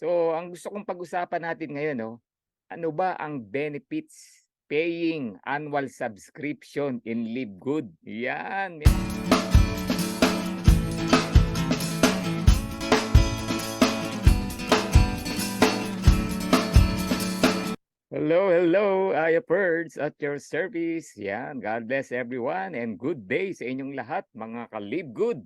So, ang gusto kong pag-usapan natin ngayon, no, ano ba ang benefits paying annual subscription in Live Good? Yan. Hello, hello, Birds at your service. Yan, God bless everyone and good day sa inyong lahat, mga ka-Live Good,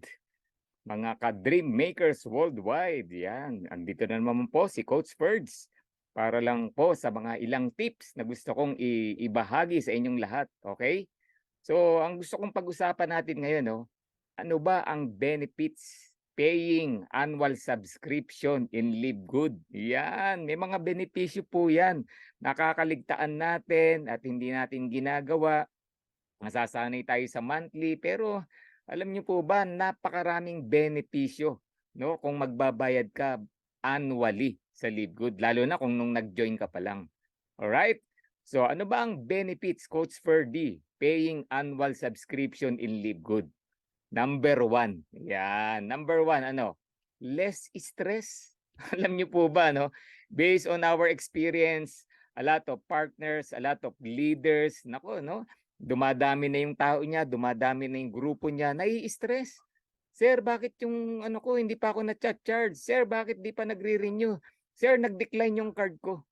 mga ka-Dream Makers worldwide. Yan, andito na naman po si Coach Birds para lang po sa mga ilang tips na gusto kong ibahagi sa inyong lahat. Okay? So, ang gusto kong pag-usapan natin ngayon, no, ano ba ang benefits paying annual subscription in Live Good? Yan, may mga benepisyo po yan. Nakakaligtaan natin at hindi natin ginagawa. Nasasanay tayo sa monthly, pero alam niyo po ba, napakaraming benepisyo, no, kung magbabayad ka annually sa Live Good, lalo na kung nung nag-join ka pa lang. Alright? So, ano ba ang benefits, Coach Ferdy, paying annual subscription in Live Good? Number one, yan. Number one, ano? Less stress. Alam niyo po ba, no? Based on our experience, a lot of partners, a lot of leaders, nako, no? Dumadami na yung tao niya, dumadami na yung grupo niya, nai-stress. Sir, bakit yung ano ko, hindi pa ako na-charge? Sir, bakit di pa nagre-renew? Sir, nag-decline yung card ko.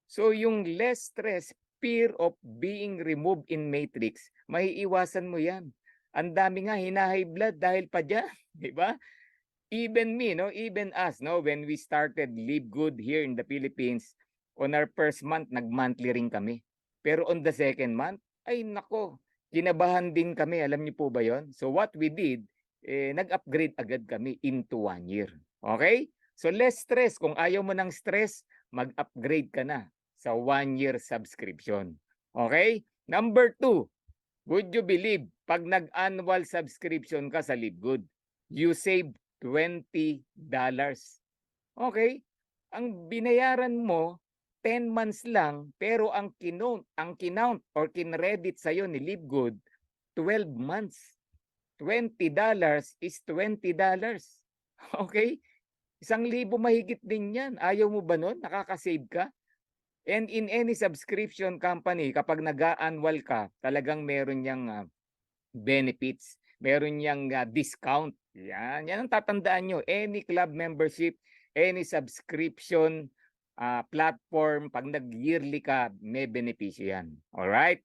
So yung less stress, fear of being removed in matrix, maiiwasan mo yan. Ang dami nga hina-high blood dahil pa diyan, di ba? Even me, no, even us, no, when we started Live Good here in the Philippines, on our first month, nag-monthly rin kami. Pero on the second month, ay nako, kinabahan din kami. Alam niyo po ba yon? So what we did, nag-upgrade agad kami into 1 year. Okay? So less stress. Kung ayaw mo ng stress, mag-upgrade ka na sa 1 year subscription. Okay? Number two, would you believe, pag nag-annual subscription ka sa Live Good, you save $20. Okay? Ang binayaran mo 10 months lang, pero ang kinount or kinredit sa ni Live Good 12 months. $20 is $20. Okay? 1,000 mahigit din 'yan. Ayaw mo ba nun? Nakaka-save ka? And in any subscription company, kapag nag-a-annual ka, talagang meron niyang benefits, meron niyang discount. Yan ang tatandaan nyo. Any club membership, any subscription platform, pag nag-yearly ka, may benepisyo yan. Alright?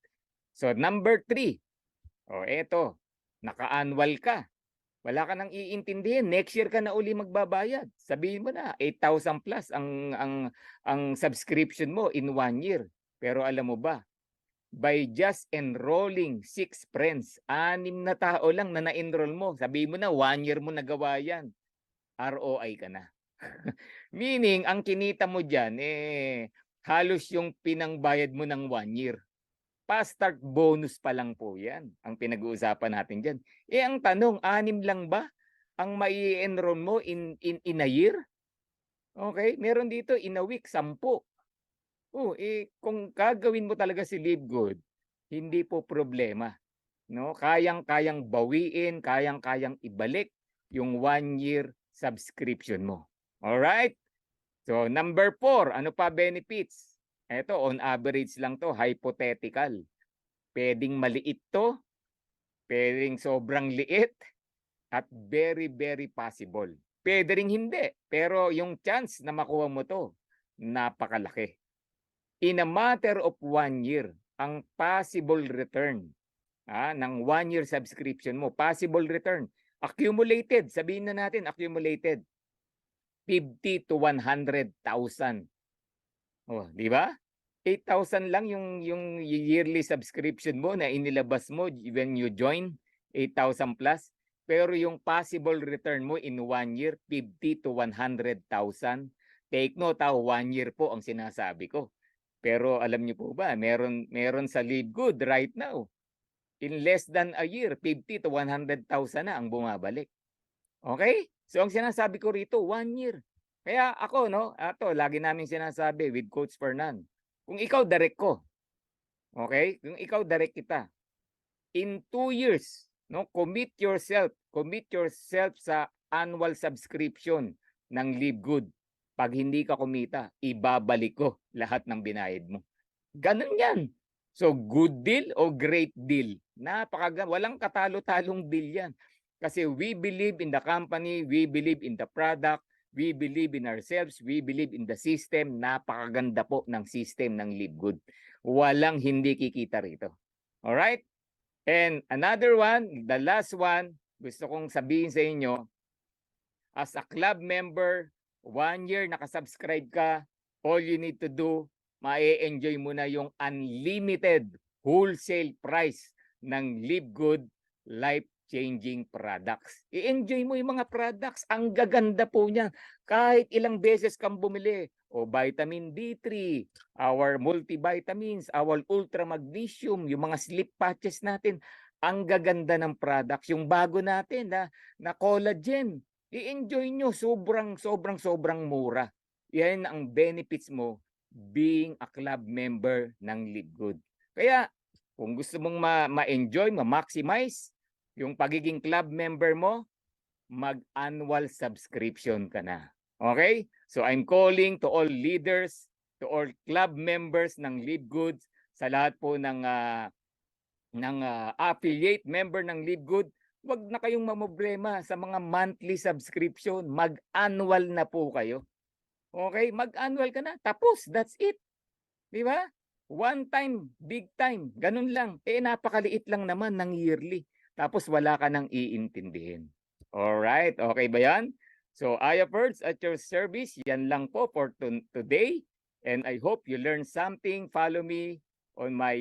So number 3, eto, naka-annual ka. Wala ka nang iintindihin, next year ka na uli magbabayad. Sabihin mo na 8,000 plus ang subscription mo in 1 year. Pero alam mo ba, by just enrolling 6 friends, 6 na tao lang na na-enroll mo, sabihin mo na 1 year mo nagawa yan, ROI ka na. Meaning, ang kinita mo dyan, halos yung pinangbayad mo ng 1 year. Pa-start bonus pa lang po yan, ang pinag-uusapan natin dyan. Ang tanong, 6 lang ba ang mai-enroll mo in a year? Okay, meron dito in a week, 10. Kung gagawin mo talaga si Live Good, hindi po problema, no? Kayang-kayang bawiin, kayang-kayang ibalik yung 1 year subscription mo. Alright? So, number 4, ano pa benefits? Eto, on average lang to, hypothetical. Pwedeng maliit to, pwedeng sobrang liit, at very, very possible. Pwede ring hindi, pero yung chance na makuha mo to, napakalaki. In a matter of 1 year, ang possible return ng 1 year subscription mo, possible return, accumulated, sabihin na natin, accumulated, 50 to 100,000. Di ba? 8,000 lang yung yearly subscription mo na inilabas mo when you join, 8,000 plus. Pero yung possible return mo in 1 year, 50 to 100,000. Take note, 1 year po ang sinasabi ko. Pero alam niyo po ba, meron sa Live Good right now, in less than a year, 50 to 100,000 na ang bumabalik. Okay? So ang sinasabi ko rito, 1 year. Kaya ako, no, lagi namin sinasabi with Coach Fernan, kung ikaw direct ko, okay? Kung ikaw direct kita, in 2 years, no, commit yourself sa annual subscription ng Live Good. Pag hindi ka kumita, ibabalik ko lahat ng binayad mo. Ganun yan. So, good deal o great deal? Walang katalo-talong deal yan. Kasi we believe in the company, we believe in the product, we believe in ourselves, we believe in the system. Napakaganda po ng system ng Live Good. Walang hindi kikita rito. Alright? And another one, the last one, gusto kong sabihin sa inyo, as a club member, 1 year nakasubscribe ka, all you need to do, ma-enjoy mo na yung unlimited wholesale price ng Live Good life-changing products. I-enjoy mo yung mga products. Ang gaganda po niya. Kahit ilang beses kang bumili. O vitamin D3, our multivitamins, our ultra magnesium, yung mga sleep patches natin. Ang gaganda ng products. Yung bago natin na collagen. I-enjoy nyo. Sobrang mura. Yan ang benefits mo being a club member ng Live Good. Kaya, kung gusto mong ma-enjoy, ma-maximize yung pagiging club member mo, mag-annual subscription ka na. Okay? So I'm calling to all leaders, to all club members ng Live Good, sa lahat po ng affiliate member ng Live Good, wag na kayong mamroblema sa mga monthly subscription. Mag-annual na po kayo. Okay? Mag-annual ka na. Tapos, that's it. Di ba? One time, big time. Ganun lang. Napakaliit lang naman ng yearly. Tapos wala ka nang iintindihin. Alright, okay ba yan? So, IAPERDS at your service. Yan lang po for today. And I hope you learned something. Follow me on my